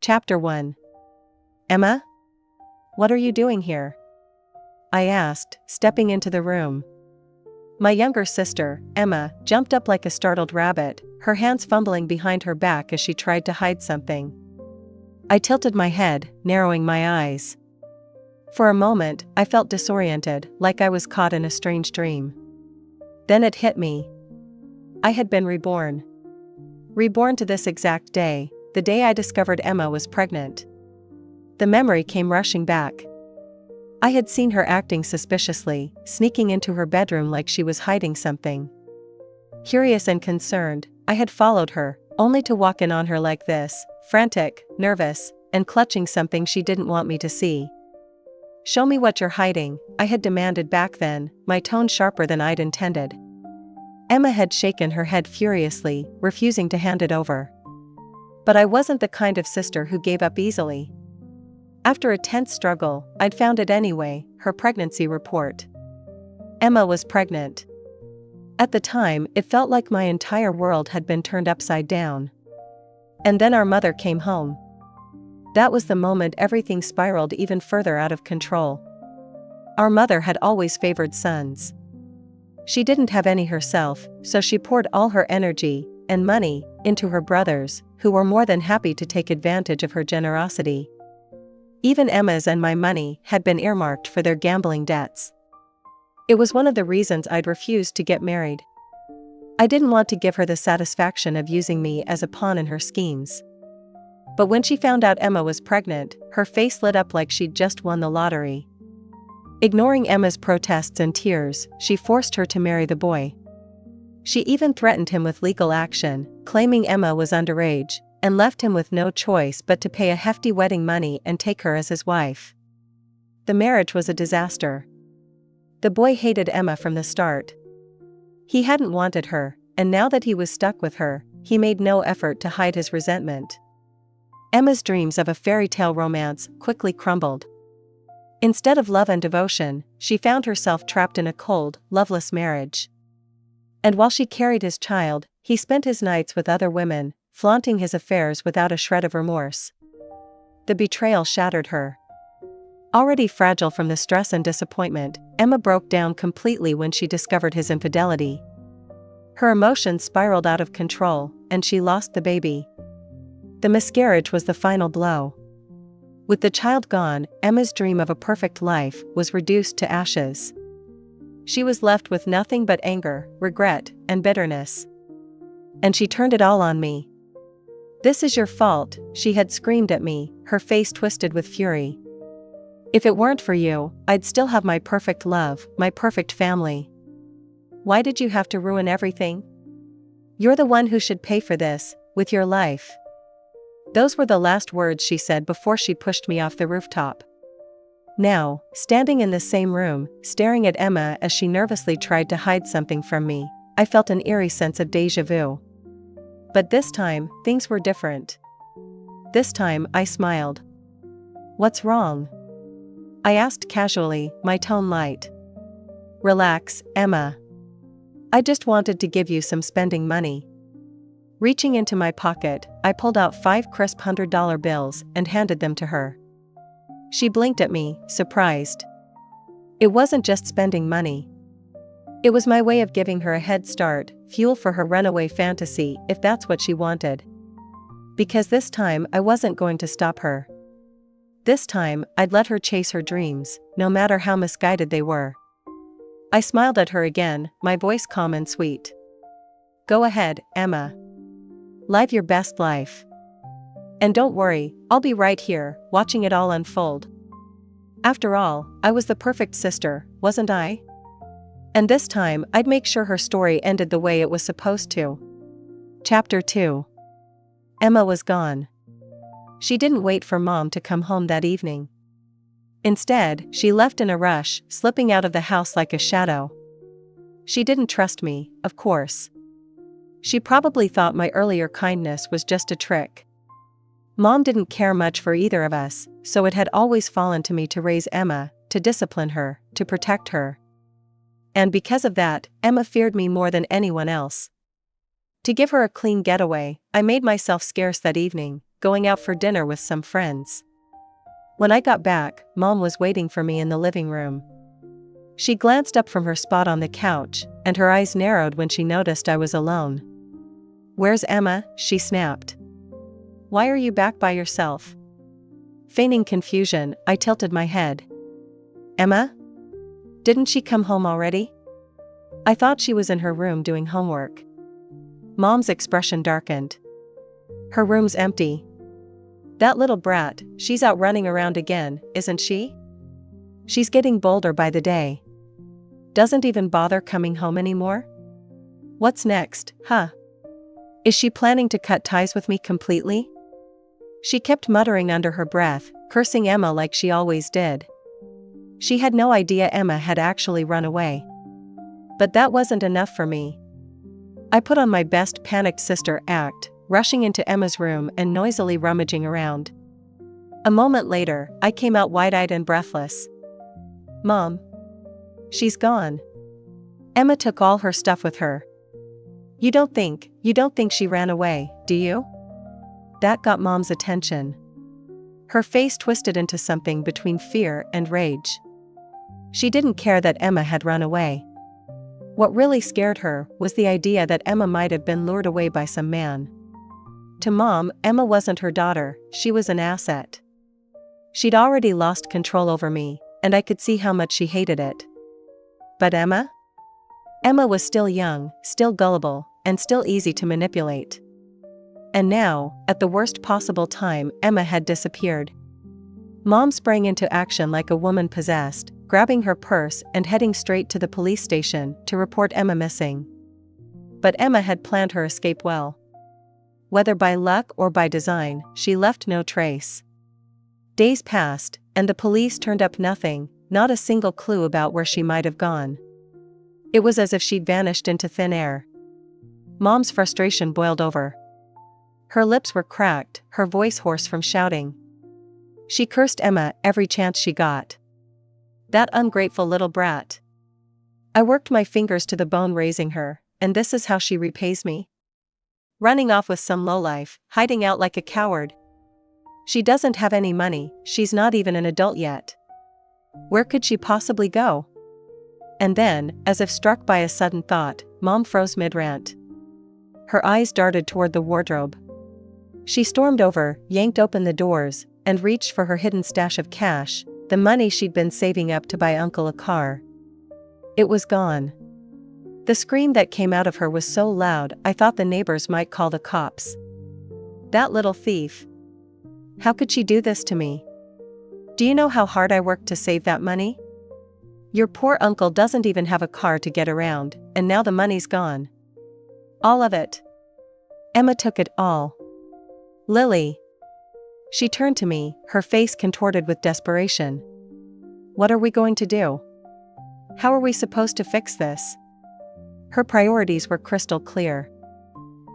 Chapter 1. Emma? What are you doing here? I asked, stepping into the room. My younger sister, Emma, jumped up like a startled rabbit, her hands fumbling behind her back as she tried to hide something. I tilted my head, narrowing my eyes. For a moment, I felt disoriented, like I was caught in a strange dream. Then it hit me. I had been reborn. Reborn to this exact day, the day I discovered Emma was pregnant. The memory came rushing back. I had seen her acting suspiciously, sneaking into her bedroom like she was hiding something. Curious and concerned, I had followed her, only to walk in on her like this, frantic, nervous, and clutching something she didn't want me to see. "Show me what you're hiding," I had demanded back then, my tone sharper than I'd intended. Emma had shaken her head furiously, refusing to hand it over. But I wasn't the kind of sister who gave up easily. After a tense struggle, I'd found it anyway, her pregnancy report. Emma was pregnant. At the time, it felt like my entire world had been turned upside down. And then our mother came home. That was the moment everything spiraled even further out of control. Our mother had always favored sons. She didn't have any herself, so she poured all her energy and money into her brothers, who were more than happy to take advantage of her generosity. Even Emma's and my money had been earmarked for their gambling debts. It was one of the reasons I'd refused to get married. I didn't want to give her the satisfaction of using me as a pawn in her schemes. But when she found out Emma was pregnant, her face lit up like she'd just won the lottery. Ignoring Emma's protests and tears, she forced her to marry the boy. She even threatened him with legal action, claiming Emma was underage, and left him with no choice but to pay a hefty wedding money and take her as his wife. The marriage was a disaster. The boy hated Emma from the start. He hadn't wanted her, and now that he was stuck with her, he made no effort to hide his resentment. Emma's dreams of a fairy tale romance quickly crumbled. Instead of love and devotion, she found herself trapped in a cold, loveless marriage. And while she carried his child, he spent his nights with other women, flaunting his affairs without a shred of remorse. The betrayal shattered her. Already fragile from the stress and disappointment, Emma broke down completely when she discovered his infidelity. Her emotions spiraled out of control, and she lost the baby. The miscarriage was the final blow. With the child gone, Emma's dream of a perfect life was reduced to ashes. She was left with nothing but anger, regret, and bitterness. And she turned it all on me. "This is your fault," she had screamed at me, her face twisted with fury. "If it weren't for you, I'd still have my perfect love, my perfect family. Why did you have to ruin everything? You're the one who should pay for this, with your life." Those were the last words she said before she pushed me off the rooftop. Now, standing in the same room, staring at Emma as she nervously tried to hide something from me, I felt an eerie sense of déjà vu. But this time, things were different. This time, I smiled. "What's wrong?" I asked casually, my tone light. "Relax, Emma. I just wanted to give you some spending money." Reaching into my pocket, I pulled out 5 crisp $100 bills and handed them to her. She blinked at me, surprised. It wasn't just spending money. It was my way of giving her a head start, fuel for her runaway fantasy, if that's what she wanted. Because this time I wasn't going to stop her. This time, I'd let her chase her dreams, no matter how misguided they were. I smiled at her again, my voice calm and sweet. "Go ahead, Emma. Live your best life. And don't worry, I'll be right here, watching it all unfold." After all, I was the perfect sister, wasn't I? And this time, I'd make sure her story ended the way it was supposed to. Chapter 2. Emma was gone. She didn't wait for Mom to come home that evening. Instead, she left in a rush, slipping out of the house like a shadow. She didn't trust me, of course. She probably thought my earlier kindness was just a trick. Mom didn't care much for either of us, so it had always fallen to me to raise Emma, to discipline her, to protect her. And because of that, Emma feared me more than anyone else. To give her a clean getaway, I made myself scarce that evening, going out for dinner with some friends. When I got back, Mom was waiting for me in the living room. She glanced up from her spot on the couch, and her eyes narrowed when she noticed I was alone. "Where's Emma?" she snapped. "Why are you back by yourself?" Feigning confusion, I tilted my head. "Emma? Didn't she come home already? I thought she was in her room doing homework." Mom's expression darkened. "Her room's empty." "That little brat, she's out running around again, isn't she? She's getting bolder by the day. Doesn't even bother coming home anymore? What's next, huh? Is she planning to cut ties with me completely?" She kept muttering under her breath, cursing Emma like she always did. She had no idea Emma had actually run away. But that wasn't enough for me. I put on my best panicked sister act, rushing into Emma's room and noisily rummaging around. A moment later, I came out wide-eyed and breathless. "Mom. She's gone. Emma took all her stuff with her." You don't think she ran away, do you?" That got Mom's attention. Her face twisted into something between fear and rage. She didn't care that Emma had run away. What really scared her was the idea that Emma might have been lured away by some man. To Mom, Emma wasn't her daughter, she was an asset. She'd already lost control over me, and I could see how much she hated it. But Emma? Emma was still young, still gullible, and still easy to manipulate. And now, at the worst possible time, Emma had disappeared. Mom sprang into action like a woman possessed, grabbing her purse and heading straight to the police station to report Emma missing. But Emma had planned her escape well. Whether by luck or by design, she left no trace. Days passed, and the police turned up nothing, not a single clue about where she might have gone. It was as if she'd vanished into thin air. Mom's frustration boiled over. Her lips were cracked, her voice hoarse from shouting. She cursed Emma every chance she got. That ungrateful little brat. I worked my fingers to the bone raising her, and this is how she repays me? Running off with some lowlife, hiding out like a coward. She doesn't have any money, she's not even an adult yet. Where could she possibly go? And then, as if struck by a sudden thought, Mom froze mid-rant. Her eyes darted toward the wardrobe. She stormed over, yanked open the doors, and reached for her hidden stash of cash, the money she'd been saving up to buy Uncle a car. It was gone. The scream that came out of her was so loud I thought the neighbors might call the cops. That little thief. How could she do this to me? Do you know how hard I worked to save that money? Your poor uncle doesn't even have a car to get around, and now the money's gone. All of it. Emma took it all. Lily. She turned to me, her face contorted with desperation. What are we going to do? How are we supposed to fix this? Her priorities were crystal clear.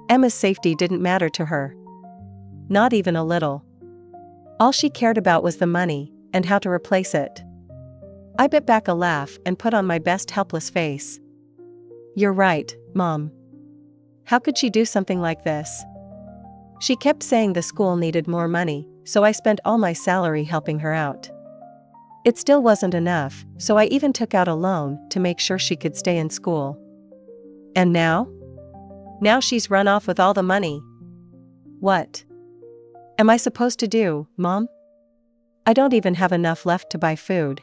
Emma's safety didn't matter to her. Not even a little. All she cared about was the money, and how to replace it. I bit back a laugh and put on my best helpless face. You're right, Mom. How could she do something like this? She kept saying the school needed more money, so I spent all my salary helping her out. It still wasn't enough, so I even took out a loan to make sure she could stay in school. And now? Now she's run off with all the money. What am I supposed to do, Mom? I don't even have enough left to buy food.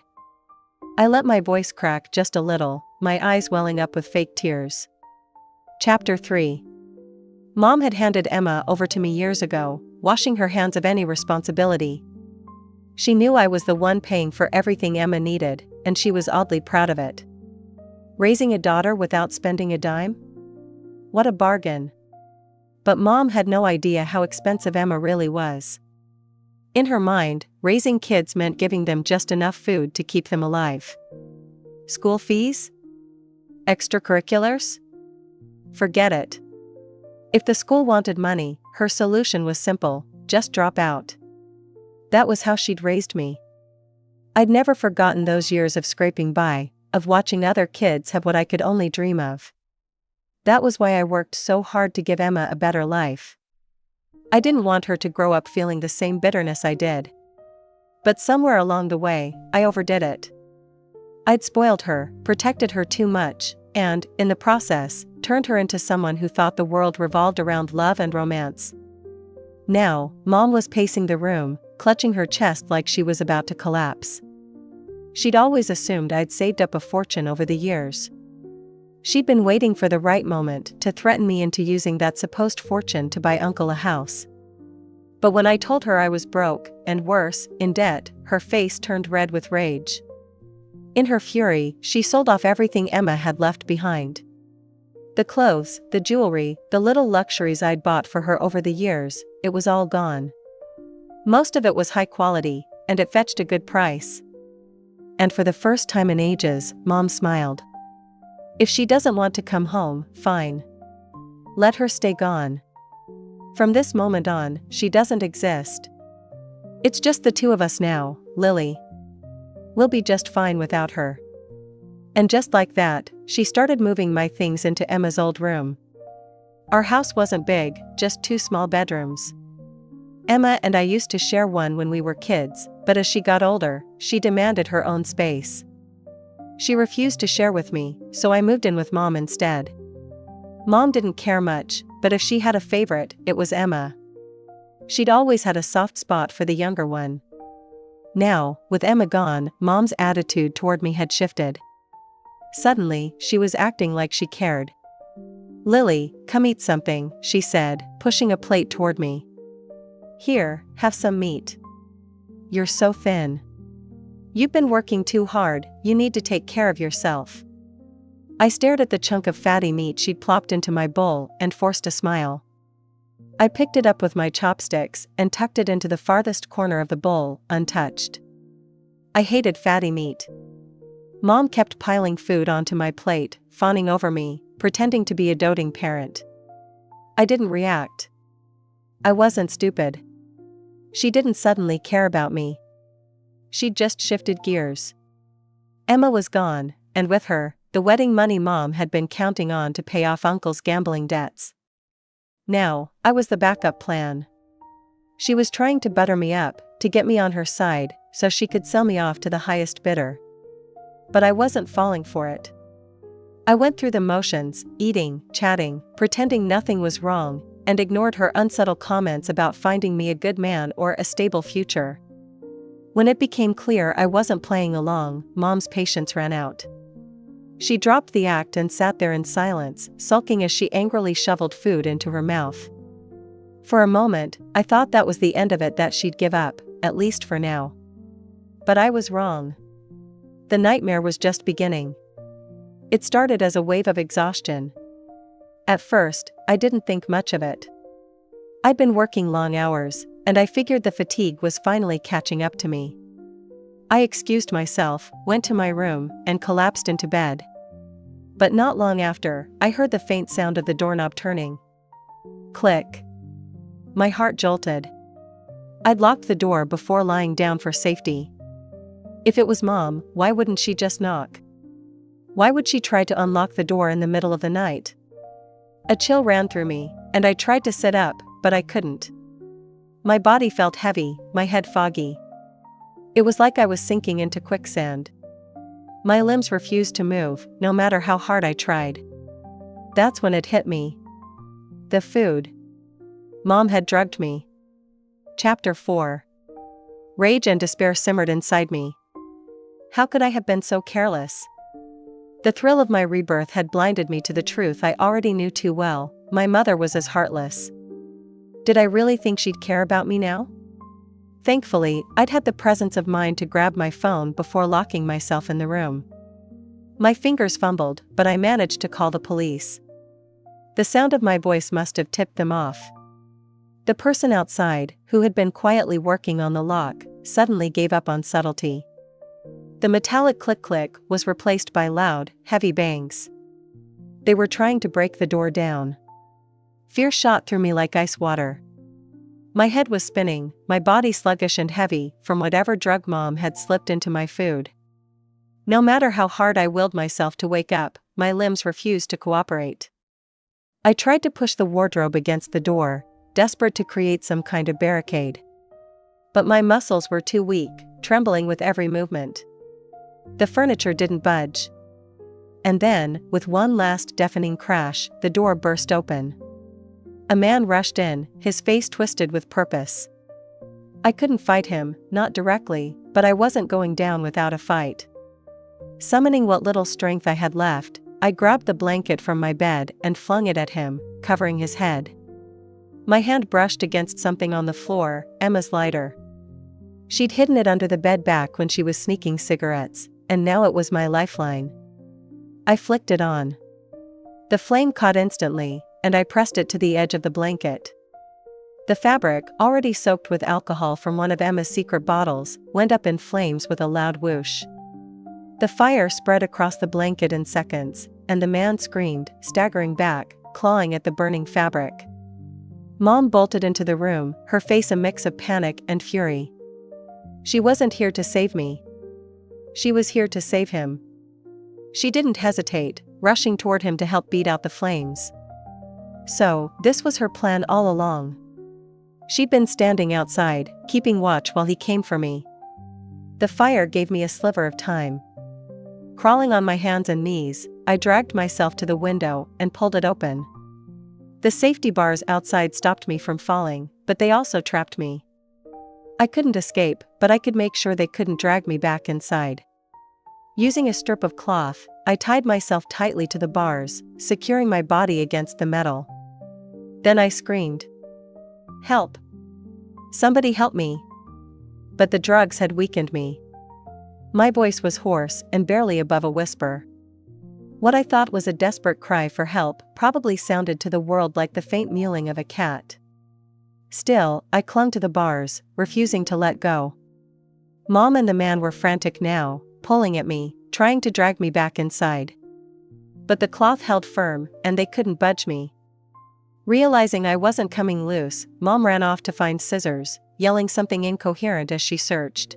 I let my voice crack just a little, my eyes welling up with fake tears. Chapter 3. Mom had handed Emma over to me years ago, washing her hands of any responsibility. She knew I was the one paying for everything Emma needed, and she was oddly proud of it. Raising a daughter without spending a dime? What a bargain. But Mom had no idea how expensive Emma really was. In her mind, raising kids meant giving them just enough food to keep them alive. School fees? Extracurriculars? Forget it. If the school wanted money, her solution was simple, just drop out. That was how she'd raised me. I'd never forgotten those years of scraping by, of watching other kids have what I could only dream of. That was why I worked so hard to give Emma a better life. I didn't want her to grow up feeling the same bitterness I did. But somewhere along the way, I overdid it. I'd spoiled her, protected her too much, and, in the process, turned her into someone who thought the world revolved around love and romance. Now, Mom was pacing the room, clutching her chest like she was about to collapse. She'd always assumed I'd saved up a fortune over the years. She'd been waiting for the right moment to threaten me into using that supposed fortune to buy Uncle a house. But when I told her I was broke, and worse, in debt, her face turned red with rage. In her fury, she sold off everything Emma had left behind. The clothes, the jewelry, the little luxuries I'd bought for her over the years, it was all gone. Most of it was high quality, and it fetched a good price. And for the first time in ages, Mom smiled. If she doesn't want to come home, fine. Let her stay gone. From this moment on, she doesn't exist. It's just the two of us now, Lily. We'll be just fine without her. And just like that, she started moving my things into Emma's old room. Our house wasn't big, just 2 small bedrooms. Emma and I used to share one when we were kids, but as she got older, she demanded her own space. She refused to share with me, so I moved in with Mom instead. Mom didn't care much, but if she had a favorite, it was Emma. She'd always had a soft spot for the younger one. Now, with Emma gone, Mom's attitude toward me had shifted. Suddenly, she was acting like she cared. "Lily, come eat something," she said, pushing a plate toward me. "Here, have some meat. You're so thin. You've been working too hard, you need to take care of yourself." I stared at the chunk of fatty meat she'd plopped into my bowl and forced a smile. I picked it up with my chopsticks and tucked it into the farthest corner of the bowl, untouched. I hated fatty meat. Mom kept piling food onto my plate, fawning over me, pretending to be a doting parent. I didn't react. I wasn't stupid. She didn't suddenly care about me. She'd just shifted gears. Emma was gone, and with her, the wedding money Mom had been counting on to pay off Uncle's gambling debts. Now, I was the backup plan. She was trying to butter me up, to get me on her side, so she could sell me off to the highest bidder. But I wasn't falling for it. I went through the motions, eating, chatting, pretending nothing was wrong, and ignored her unsubtle comments about finding me a good man or a stable future. When it became clear I wasn't playing along, Mom's patience ran out. She dropped the act and sat there in silence, sulking as she angrily shoveled food into her mouth. For a moment, I thought that was the end of it, that she'd give up, at least for now. But I was wrong. The nightmare was just beginning. It started as a wave of exhaustion. At first, I didn't think much of it. I'd been working long hours, and I figured the fatigue was finally catching up to me. I excused myself, went to my room, and collapsed into bed. But not long after, I heard the faint sound of the doorknob turning. Click. My heart jolted. I'd locked the door before lying down for safety. If it was Mom, why wouldn't she just knock? Why would she try to unlock the door in the middle of the night? A chill ran through me, and I tried to sit up, but I couldn't. My body felt heavy, my head foggy. It was like I was sinking into quicksand. My limbs refused to move, no matter how hard I tried. That's when it hit me. The food. Mom had drugged me. Chapter 4. Rage and despair simmered inside me. How could I have been so careless? The thrill of my rebirth had blinded me to the truth I already knew too well. My mother was as heartless. Did I really think she'd care about me now? Thankfully, I'd had the presence of mind to grab my phone before locking myself in the room. My fingers fumbled, but I managed to call the police. The sound of my voice must have tipped them off. The person outside, who had been quietly working on the lock, suddenly gave up on subtlety. The metallic click-click was replaced by loud, heavy bangs. They were trying to break the door down. Fear shot through me like ice water. My head was spinning, my body sluggish and heavy from whatever drug Mom had slipped into my food. No matter how hard I willed myself to wake up, my limbs refused to cooperate. I tried to push the wardrobe against the door, desperate to create some kind of barricade. But my muscles were too weak, trembling with every movement. The furniture didn't budge. And then, with one last deafening crash, the door burst open. A man rushed in, his face twisted with purpose. I couldn't fight him, not directly, but I wasn't going down without a fight. Summoning what little strength I had left, I grabbed the blanket from my bed and flung it at him, covering his head. My hand brushed against something on the floor, Emma's lighter. She'd hidden it under the bed back when she was sneaking cigarettes, and now it was my lifeline. I flicked it on. The flame caught instantly, and I pressed it to the edge of the blanket. The fabric, already soaked with alcohol from one of Emma's secret bottles, went up in flames with a loud whoosh. The fire spread across the blanket in seconds, and the man screamed, staggering back, clawing at the burning fabric. Mom bolted into the room, her face a mix of panic and fury. She wasn't here to save me. She was here to save him. She didn't hesitate, rushing toward him to help beat out the flames. So, this was her plan all along. She'd been standing outside, keeping watch while he came for me. The fire gave me a sliver of time. Crawling on my hands and knees, I dragged myself to the window and pulled it open. The safety bars outside stopped me from falling, but they also trapped me. I couldn't escape, but I could make sure they couldn't drag me back inside. Using a strip of cloth, I tied myself tightly to the bars, securing my body against the metal. Then I screamed. "Help! Somebody help me!" But the drugs had weakened me. My voice was hoarse and barely above a whisper. What I thought was a desperate cry for help probably sounded to the world like the faint mewling of a cat. Still, I clung to the bars, refusing to let go. Mom and the man were frantic now, pulling at me, trying to drag me back inside. But the cloth held firm, and they couldn't budge me. Realizing I wasn't coming loose, Mom ran off to find scissors, yelling something incoherent as she searched.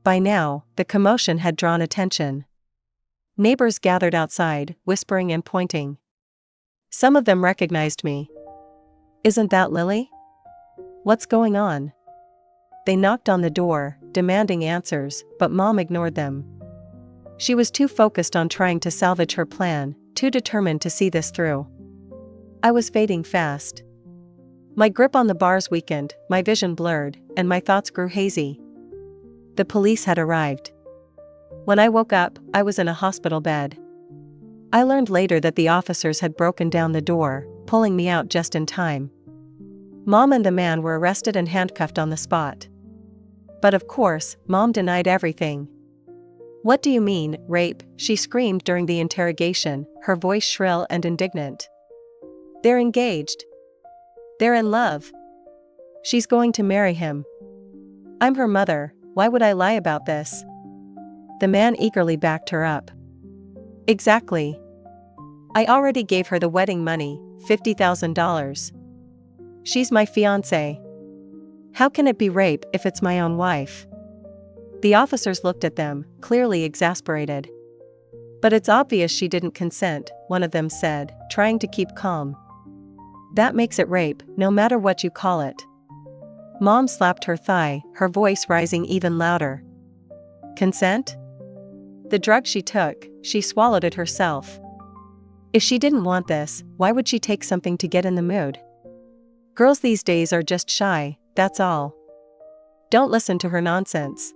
By now, the commotion had drawn attention. Neighbors gathered outside, whispering and pointing. Some of them recognized me. "Isn't that Lily? What's going on?" They knocked on the door, demanding answers, but Mom ignored them. She was too focused on trying to salvage her plan, too determined to see this through. I was fading fast. My grip on the bars weakened, my vision blurred, and my thoughts grew hazy. The police had arrived. When I woke up, I was in a hospital bed. I learned later that the officers had broken down the door, pulling me out just in time. Mom and the man were arrested and handcuffed on the spot. But of course, Mom denied everything. "What do you mean, rape?" she screamed during the interrogation, her voice shrill and indignant. "They're engaged. They're in love. She's going to marry him. I'm her mother, why would I lie about this?" The man eagerly backed her up. "Exactly. I already gave her the wedding money, $50,000. She's my fiancé. How can it be rape if it's my own wife?" The officers looked at them, clearly exasperated. "But it's obvious she didn't consent," one of them said, trying to keep calm. "That makes it rape, no matter what you call it." Mom slapped her thigh, her voice rising even louder. "Consent? The drug she took, she swallowed it herself. If she didn't want this, why would she take something to get in the mood? Girls these days are just shy, that's all. Don't listen to her nonsense.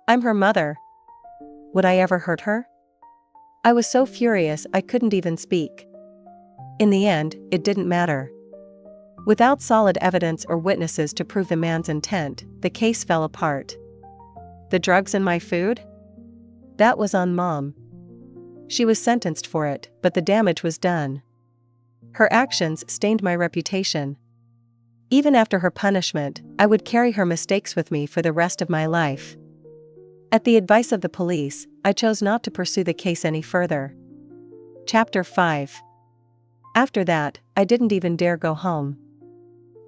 I'm her mother. Would I ever hurt her?" I was so furious I couldn't even speak. In the end, it didn't matter. Without solid evidence or witnesses to prove the man's intent, the case fell apart. The drugs in my food? That was on Mom. She was sentenced for it, but the damage was done. Her actions stained my reputation. Even after her punishment, I would carry her mistakes with me for the rest of my life. At the advice of the police, I chose not to pursue the case any further. Chapter 5. After that, I didn't even dare go home.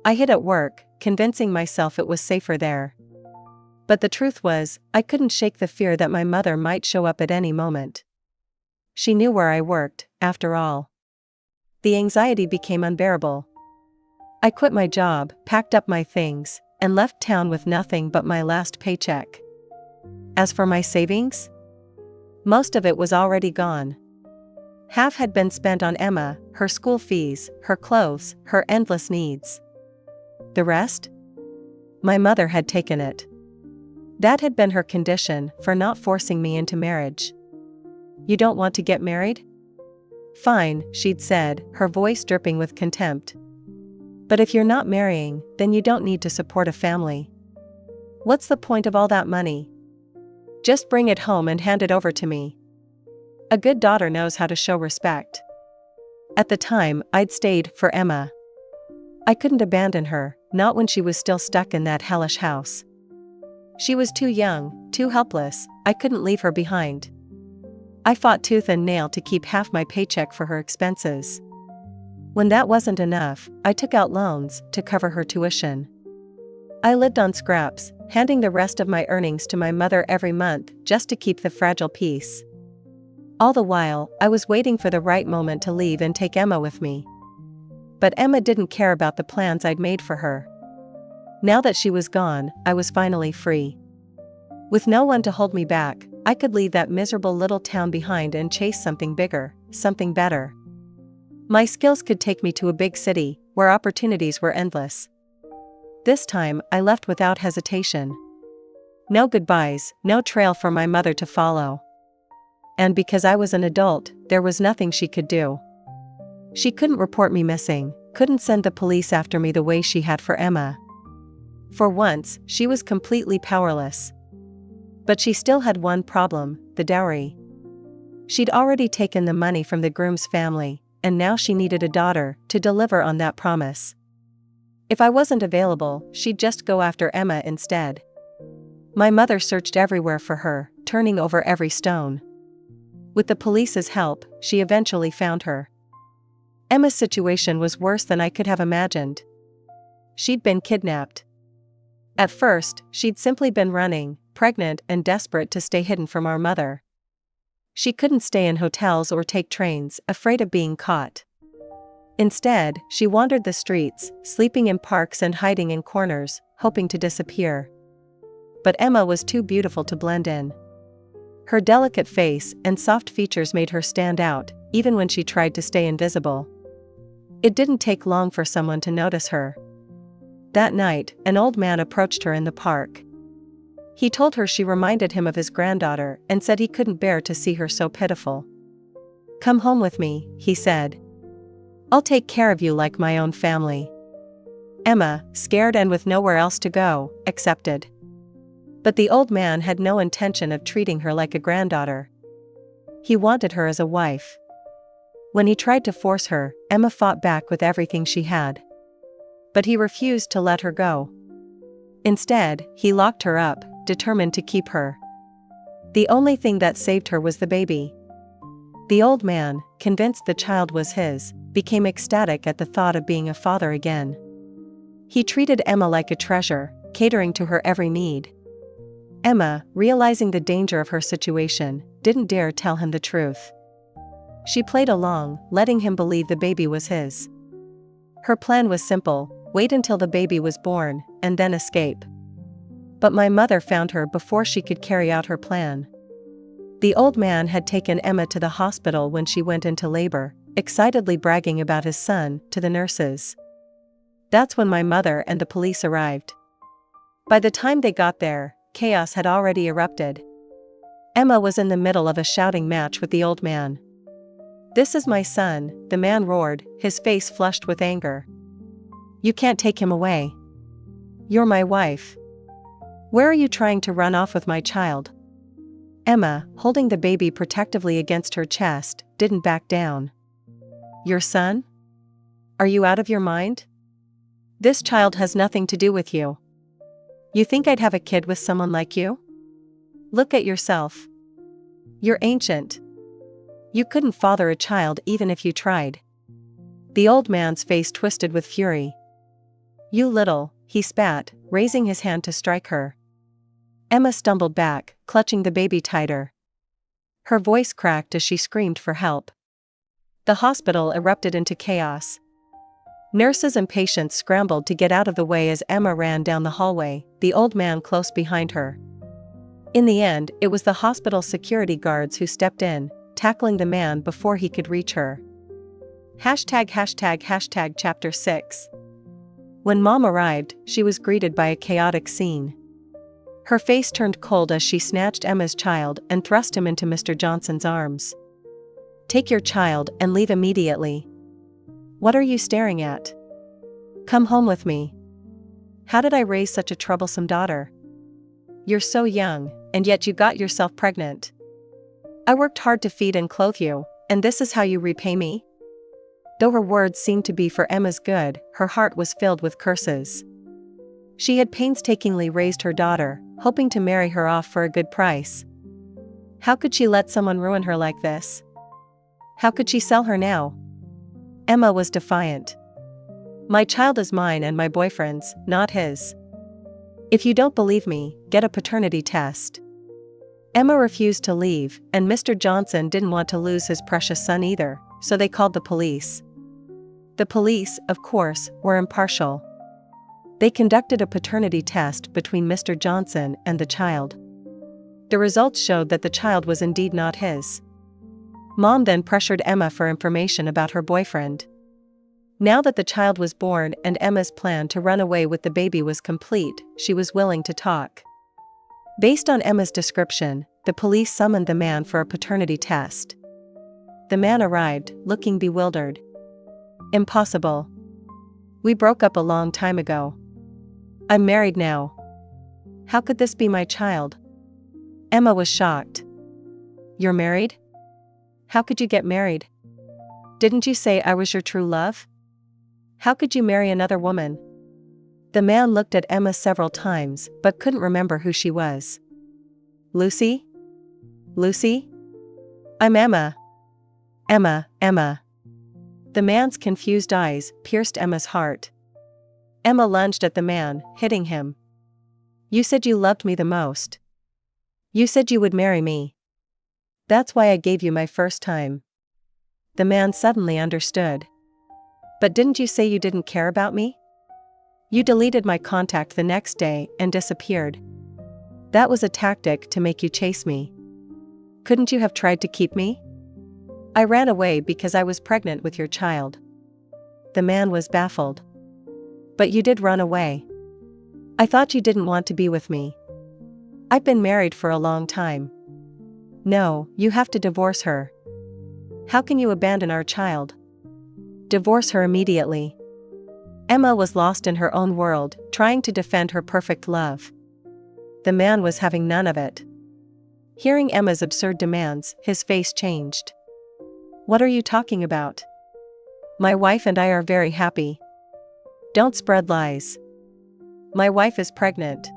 I hid at work, convincing myself it was safer there. But the truth was, I couldn't shake the fear that my mother might show up at any moment. She knew where I worked, after all. The anxiety became unbearable. I quit my job, packed up my things, and left town with nothing but my last paycheck. As for my savings, most of it was already gone. Half had been spent on Emma, her school fees, her clothes, her endless needs. The rest? My mother had taken it. That had been her condition for not forcing me into marriage. You don't want to get married? Fine, she'd said, her voice dripping with contempt. But if you're not marrying, then you don't need to support a family. What's the point of all that money? Just bring it home and hand it over to me. A good daughter knows how to show respect. At the time, I'd stayed for Emma. I couldn't abandon her, not when she was still stuck in that hellish house. She was too young, too helpless, I couldn't leave her behind. I fought tooth and nail to keep half my paycheck for her expenses. When that wasn't enough, I took out loans to cover her tuition. I lived on scraps, handing the rest of my earnings to my mother every month just to keep the fragile peace. All the while, I was waiting for the right moment to leave and take Emma with me. But Emma didn't care about the plans I'd made for her. Now that she was gone, I was finally free. With no one to hold me back, I could leave that miserable little town behind and chase something bigger, something better. My skills could take me to a big city, where opportunities were endless. This time, I left without hesitation. No goodbyes, no trail for my mother to follow. And because I was an adult, there was nothing she could do. She couldn't report me missing, couldn't send the police after me the way she had for Emma. For once, she was completely powerless. But she still had one problem, the dowry. She'd already taken the money from the groom's family, and now she needed a daughter to deliver on that promise. If I wasn't available, she'd just go after Emma instead. My mother searched everywhere for her, turning over every stone. With the police's help, she eventually found her. Emma's situation was worse than I could have imagined. She'd been kidnapped. At first, she'd simply been running, pregnant and desperate to stay hidden from our mother. She couldn't stay in hotels or take trains, afraid of being caught. Instead, she wandered the streets, sleeping in parks and hiding in corners, hoping to disappear. But Emma was too beautiful to blend in. Her delicate face and soft features made her stand out, even when she tried to stay invisible. It didn't take long for someone to notice her. That night, an old man approached her in the park. He told her she reminded him of his granddaughter and said he couldn't bear to see her so pitiful. "Come home with me," he said. "I'll take care of you like my own family." Emma, scared and with nowhere else to go, accepted. But the old man had no intention of treating her like a granddaughter. He wanted her as a wife. When he tried to force her, Emma fought back with everything she had. But he refused to let her go. Instead, he locked her up, determined to keep her. The only thing that saved her was the baby. The old man, convinced the child was his, became ecstatic at the thought of being a father again. He treated Emma like a treasure, catering to her every need. Emma, realizing the danger of her situation, didn't dare tell him the truth. She played along, letting him believe the baby was his. Her plan was simple: wait until the baby was born, and then escape. But my mother found her before she could carry out her plan. The old man had taken Emma to the hospital when she went into labor, excitedly bragging about his son to the nurses. That's when my mother and the police arrived. By the time they got there, chaos had already erupted. Emma was in the middle of a shouting match with the old man. "This is my son," the man roared, his face flushed with anger. "You can't take him away. You're my wife. Where are you trying to run off with my child?" Emma, holding the baby protectively against her chest, didn't back down. "Your son? Are you out of your mind? This child has nothing to do with you. You think I'd have a kid with someone like you? Look at yourself. You're ancient. You couldn't father a child even if you tried." The old man's face twisted with fury. "You little," he spat, raising his hand to strike her. Emma stumbled back, clutching the baby tighter. Her voice cracked as she screamed for help. The hospital erupted into chaos. Nurses and patients scrambled to get out of the way as Emma ran down the hallway, the old man close behind her. In the end, it was the hospital security guards who stepped in, tackling the man before he could reach her. Chapter 6. When Mom arrived, she was greeted by a chaotic scene. Her face turned cold as she snatched Emma's child and thrust him into Mr. Johnson's arms. "Take your child and leave immediately. What are you staring at? Come home with me. How did I raise such a troublesome daughter? You're so young, and yet you got yourself pregnant. I worked hard to feed and clothe you, and this is how you repay me?" Though her words seemed to be for Emma's good, her heart was filled with curses. She had painstakingly raised her daughter, hoping to marry her off for a good price. How could she let someone ruin her like this? How could she sell her now? Emma was defiant. "My child is mine and my boyfriend's, not his. If you don't believe me, get a paternity test." Emma refused to leave, and Mr. Johnson didn't want to lose his precious son either, so they called the police. The police, of course, were impartial. They conducted a paternity test between Mr. Johnson and the child. The results showed that the child was indeed not his. Mom then pressured Emma for information about her boyfriend. Now that the child was born and Emma's plan to run away with the baby was complete, she was willing to talk. Based on Emma's description, the police summoned the man for a paternity test. The man arrived, looking bewildered. "Impossible. We broke up a long time ago. I'm married now. How could this be my child?" Emma was shocked. "You're married? How could you get married? Didn't you say I was your true love? How could you marry another woman?" The man looked at Emma several times, but couldn't remember who she was. "Lucy? Lucy? I'm Emma. Emma." The man's confused eyes pierced Emma's heart. Emma lunged at the man, hitting him. "You said you loved me the most. You said you would marry me. That's why I gave you my first time." The man suddenly understood. "But didn't you say you didn't care about me? You deleted my contact the next day and disappeared. That was a tactic to make you chase me. Couldn't you have tried to keep me?" "I ran away because I was pregnant with your child." The man was baffled. "But you did run away. I thought you didn't want to be with me. I've been married for a long time." "No, you have to divorce her." "How can you abandon our child?" "Divorce her immediately." Emma was lost in her own world, trying to defend her perfect love. The man was having none of it. Hearing Emma's absurd demands, his face changed. "What are you talking about? My wife and I are very happy. Don't spread lies. My wife is pregnant.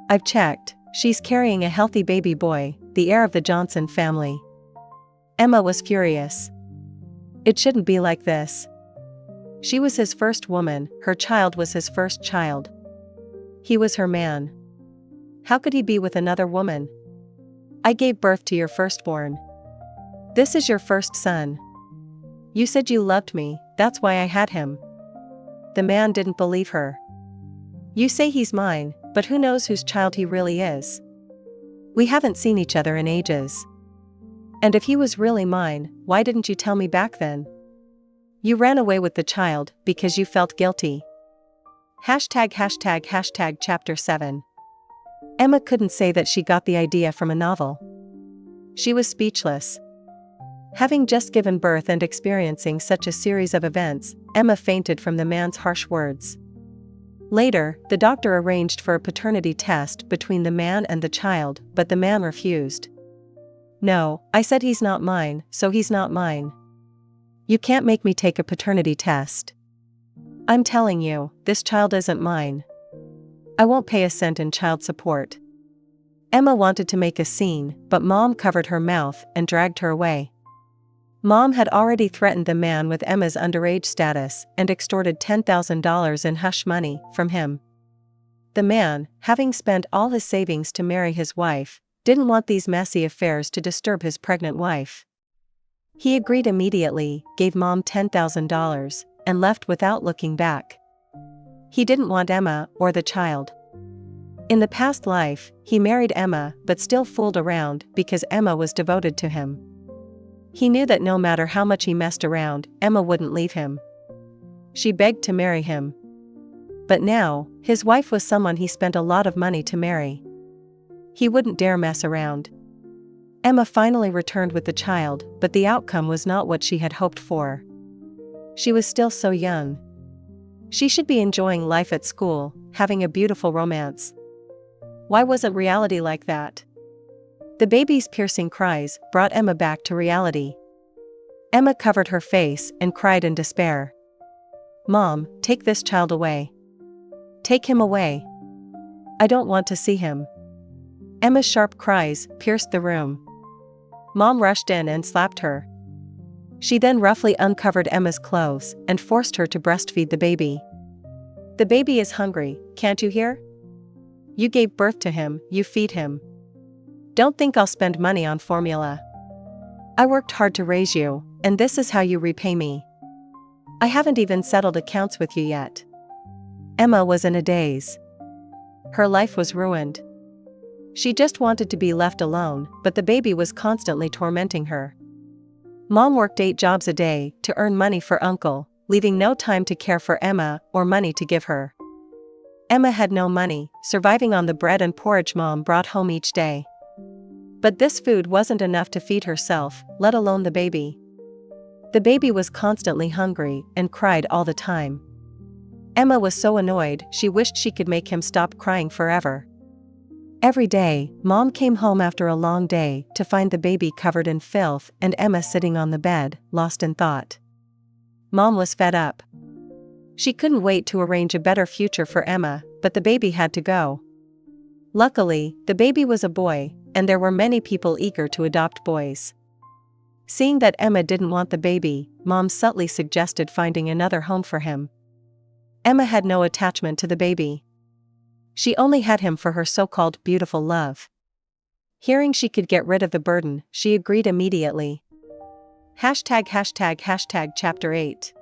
I've checked, she's carrying a healthy baby boy, the heir of the Johnson family." Emma was furious. It shouldn't be like this. She was his first woman, her child was his first child. He was her man. How could he be with another woman? "I gave birth to your firstborn. This is your first son. You said you loved me, that's why I had him." The man didn't believe her. "You say he's mine, but who knows whose child he really is? We haven't seen each other in ages. And if he was really mine, why didn't you tell me back then? You ran away with the child because you felt guilty." Chapter 7. Emma couldn't say that she got the idea from a novel. She was speechless. Having just given birth and experiencing such a series of events, Emma fainted from the man's harsh words. Later, the doctor arranged for a paternity test between the man and the child, but the man refused. "No, I said he's not mine, so he's not mine. You can't make me take a paternity test. I'm telling you, this child isn't mine. I won't pay a cent in child support." Emma wanted to make a scene, but Mom covered her mouth and dragged her away. Mom had already threatened the man with Emma's underage status and extorted $10,000 in hush money from him. The man, having spent all his savings to marry his wife, didn't want these messy affairs to disturb his pregnant wife. He agreed immediately, gave Mom $10,000, and left without looking back. He didn't want Emma or the child. In the past life, he married Emma but still fooled around because Emma was devoted to him. He knew that no matter how much he messed around, Emma wouldn't leave him. She begged to marry him. But now, his wife was someone he spent a lot of money to marry. He wouldn't dare mess around. Emma finally returned with the child, but the outcome was not what she had hoped for. She was still so young. She should be enjoying life at school, having a beautiful romance. Why wasn't reality like that? The baby's piercing cries brought Emma back to reality. Emma covered her face and cried in despair. "Mom, take this child away. Take him away. I don't want to see him." Emma's sharp cries pierced the room. Mom rushed in and slapped her. She then roughly uncovered Emma's clothes and forced her to breastfeed the baby. "The baby is hungry, can't you hear? You gave birth to him, you feed him. Don't think I'll spend money on formula. I worked hard to raise you, and this is how you repay me. I haven't even settled accounts with you yet." Emma was in a daze. Her life was ruined. She just wanted to be left alone, but the baby was constantly tormenting her. Mom worked 8 jobs a day to earn money for Uncle, leaving no time to care for Emma or money to give her. Emma had no money, surviving on the bread and porridge Mom brought home each day. But this food wasn't enough to feed herself, let alone the baby. The baby was constantly hungry and cried all the time. Emma was so annoyed she wished she could make him stop crying forever. Every day, Mom came home after a long day to find the baby covered in filth and Emma sitting on the bed, lost in thought. Mom was fed up. She couldn't wait to arrange a better future for Emma, but the baby had to go. Luckily, the baby was a boy, and there were many people eager to adopt boys. Seeing that Emma didn't want the baby, Mom subtly suggested finding another home for him. Emma had no attachment to the baby. She only had him for her so-called beautiful love. Hearing she could get rid of the burden, she agreed immediately. Chapter 8.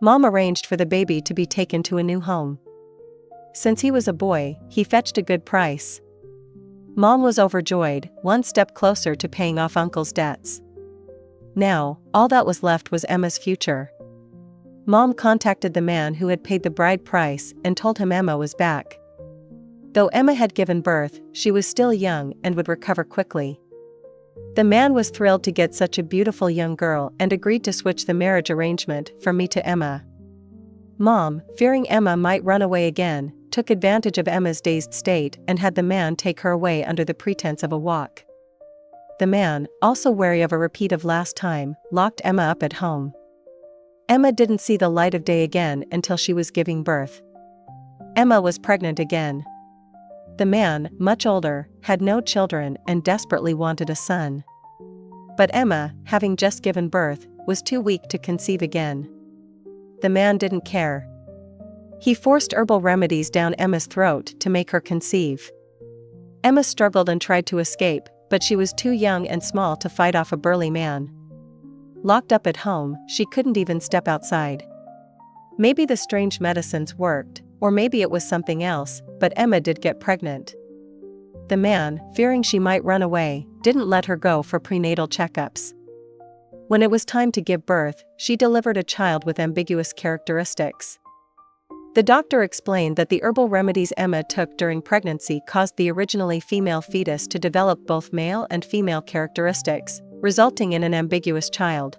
Mom arranged for the baby to be taken to a new home. Since he was a boy, he fetched a good price. Mom was overjoyed, one step closer to paying off Uncle's debts. Now, all that was left was Emma's future. Mom contacted the man who had paid the bride price and told him Emma was back. Though Emma had given birth, she was still young and would recover quickly. The man was thrilled to get such a beautiful young girl and agreed to switch the marriage arrangement from me to Emma. Mom, fearing Emma might run away again, took advantage of Emma's dazed state and had the man take her away under the pretense of a walk. The man, also wary of a repeat of last time, locked Emma up at home. Emma didn't see the light of day again until she was giving birth. Emma was pregnant again. The man, much older, had no children and desperately wanted a son. But Emma, having just given birth, was too weak to conceive again. The man didn't care. He forced herbal remedies down Emma's throat to make her conceive. Emma struggled and tried to escape, but she was too young and small to fight off a burly man. Locked up at home, she couldn't even step outside. Maybe the strange medicines worked, or maybe it was something else, but Emma did get pregnant. The man, fearing she might run away, didn't let her go for prenatal checkups. When it was time to give birth, she delivered a child with ambiguous characteristics. The doctor explained that the herbal remedies Emma took during pregnancy caused the originally female fetus to develop both male and female characteristics, resulting in an ambiguous child.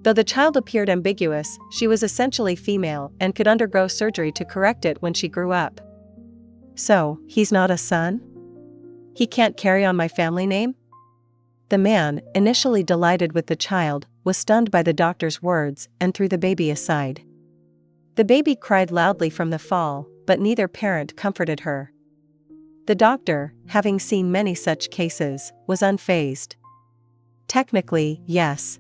Though the child appeared ambiguous, she was essentially female and could undergo surgery to correct it when she grew up. So, he's not a son? He can't carry on my family name? The man, initially delighted with the child, was stunned by the doctor's words and threw the baby aside. The baby cried loudly from the fall, but neither parent comforted her. The doctor, having seen many such cases, was unfazed. Technically, yes.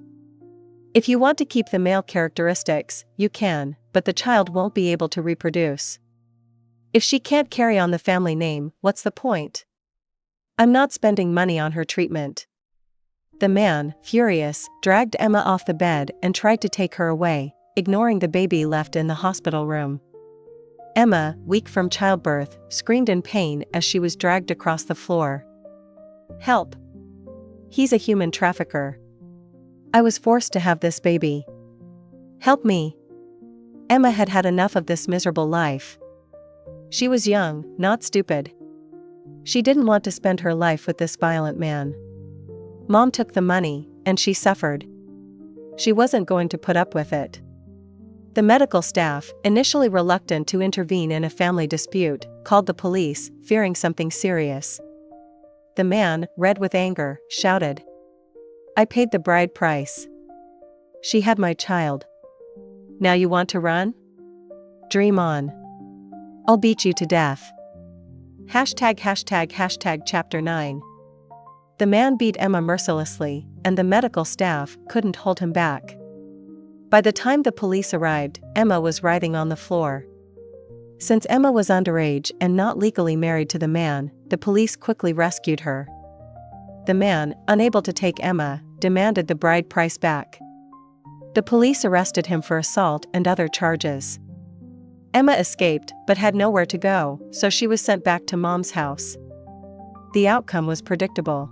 If you want to keep the male characteristics, you can, but the child won't be able to reproduce. If she can't carry on the family name, what's the point? I'm not spending money on her treatment. The man, furious, dragged Emma off the bed and tried to take her away, ignoring the baby left in the hospital room. Emma, weak from childbirth, screamed in pain as she was dragged across the floor. "Help! He's a human trafficker. I was forced to have this baby. Help me!" Emma had had enough of this miserable life. She was young, not stupid. She didn't want to spend her life with this violent man. Mom took the money, and she suffered. She wasn't going to put up with it. The medical staff, initially reluctant to intervene in a family dispute, called the police, fearing something serious. The man, red with anger, shouted, "I paid the bride price. She had my child. Now you want to run? Dream on. I'll beat you to death." Chapter 9. The man beat Emma mercilessly, and the medical staff couldn't hold him back. By the time the police arrived, Emma was writhing on the floor. Since Emma was underage and not legally married to the man, the police quickly rescued her. The man, unable to take Emma, demanded the bride price back. The police arrested him for assault and other charges. Emma escaped but had nowhere to go, so she was sent back to Mom's house. The outcome was predictable.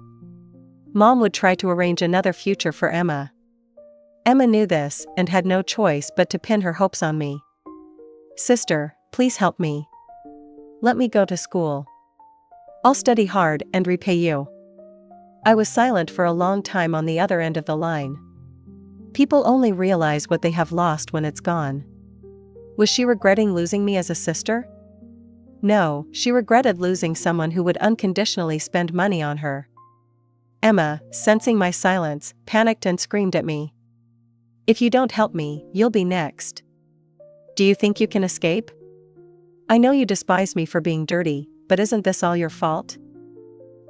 Mom would try to arrange another future for Emma. Emma knew this and had no choice but to pin her hopes on me. "Sister, please help me. Let me go to school. I'll study hard and repay you." I was silent for a long time on the other end of the line. People only realize what they have lost when it's gone. Was she regretting losing me as a sister? No, she regretted losing someone who would unconditionally spend money on her. Emma, sensing my silence, panicked and screamed at me. "If you don't help me, you'll be next. Do you think you can escape? I know you despise me for being dirty, but isn't this all your fault?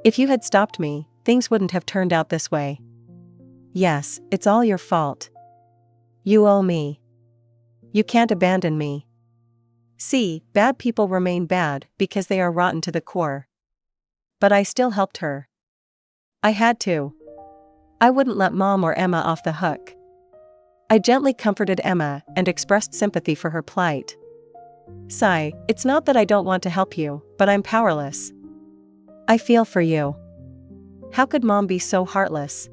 If you had stopped me, things wouldn't have turned out this way. Yes, it's all your fault. You owe me. You can't abandon me. See, bad people remain bad because they are rotten to the core." But I still helped her. I had to. I wouldn't let Mom or Emma off the hook. I gently comforted Emma and expressed sympathy for her plight. "Sigh, it's not that I don't want to help you, but I'm powerless. I feel for you. How could Mom be so heartless?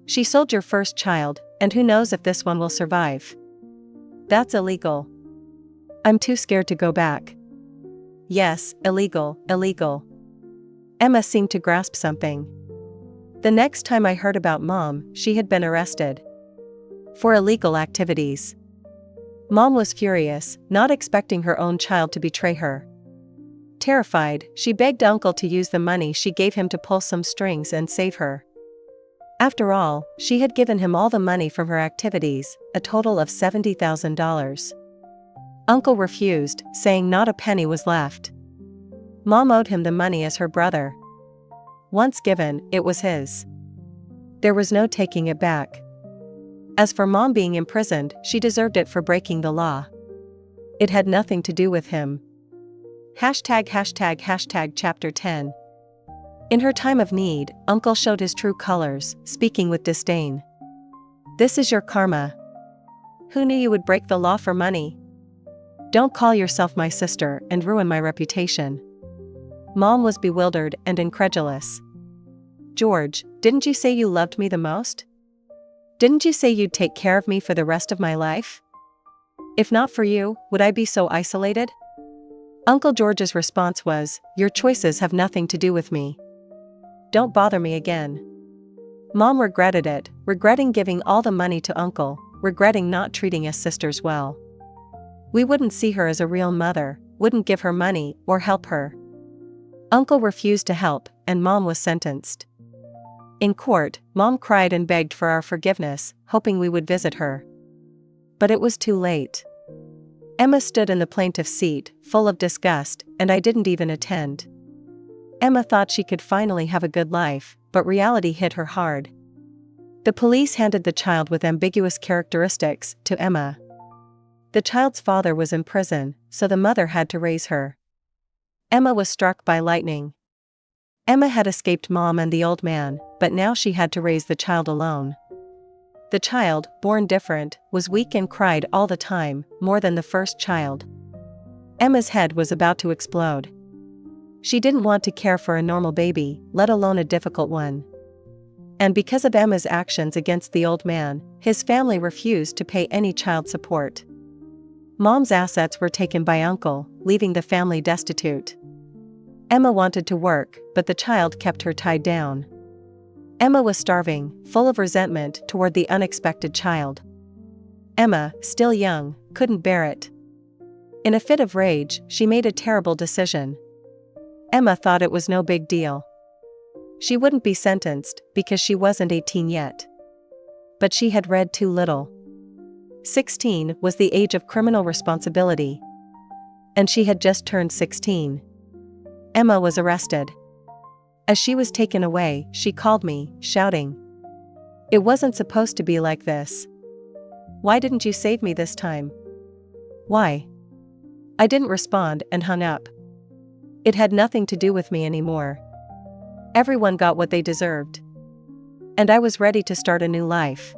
She sold your first child, and who knows if this one will survive. That's illegal. I'm too scared to go back." "Yes, illegal, illegal." Emma seemed to grasp something. The next time I heard about Mom, she had been arrested for illegal activities. Mom was furious, not expecting her own child to betray her. Terrified, she begged Uncle to use the money she gave him to pull some strings and save her. After all, she had given him all the money from her activities, a total of $70,000. Uncle refused, saying not a penny was left. Mom owed him the money as her brother. Once given, it was his. There was no taking it back. As for Mom being imprisoned, she deserved it for breaking the law. It had nothing to do with him. Chapter 10. In her time of need, Uncle showed his true colors, speaking with disdain. "This is your karma. Who knew you would break the law for money? Don't call yourself my sister and ruin my reputation." Mom was bewildered and incredulous. "George, didn't you say you loved me the most? Didn't you say you'd take care of me for the rest of my life? If not for you, would I be so isolated?" Uncle George's response was, "Your choices have nothing to do with me. Don't bother me again." Mom regretted it, regretting giving all the money to Uncle, regretting not treating us sisters well. We wouldn't see her as a real mother, wouldn't give her money or help her. Uncle refused to help, and Mom was sentenced. In court, Mom cried and begged for our forgiveness, hoping we would visit her. But it was too late. Emma stood in the plaintiff's seat, full of disgust, and I didn't even attend. Emma thought she could finally have a good life, but reality hit her hard. The police handed the child with ambiguous characteristics to Emma. The child's father was in prison, so the mother had to raise her. Emma was struck by lightning. Emma had escaped Mom and the old man, but now she had to raise the child alone. The child, born different, was weak and cried all the time, more than the first child. Emma's head was about to explode. She didn't want to care for a normal baby, let alone a difficult one. And because of Emma's actions against the old man, his family refused to pay any child support. Mom's assets were taken by Uncle, leaving the family destitute. Emma wanted to work, but the child kept her tied down. Emma was starving, full of resentment toward the unexpected child. Emma, still young, couldn't bear it. In a fit of rage, she made a terrible decision. Emma thought it was no big deal. She wouldn't be sentenced because she wasn't 18 yet. But she had read too little. 16 was the age of criminal responsibility. And she had just turned 16. Emma was arrested. As she was taken away, she called me, shouting, "It wasn't supposed to be like this. Why didn't you save me this time? Why?" I didn't respond and hung up. It had nothing to do with me anymore. Everyone got what they deserved. And I was ready to start a new life.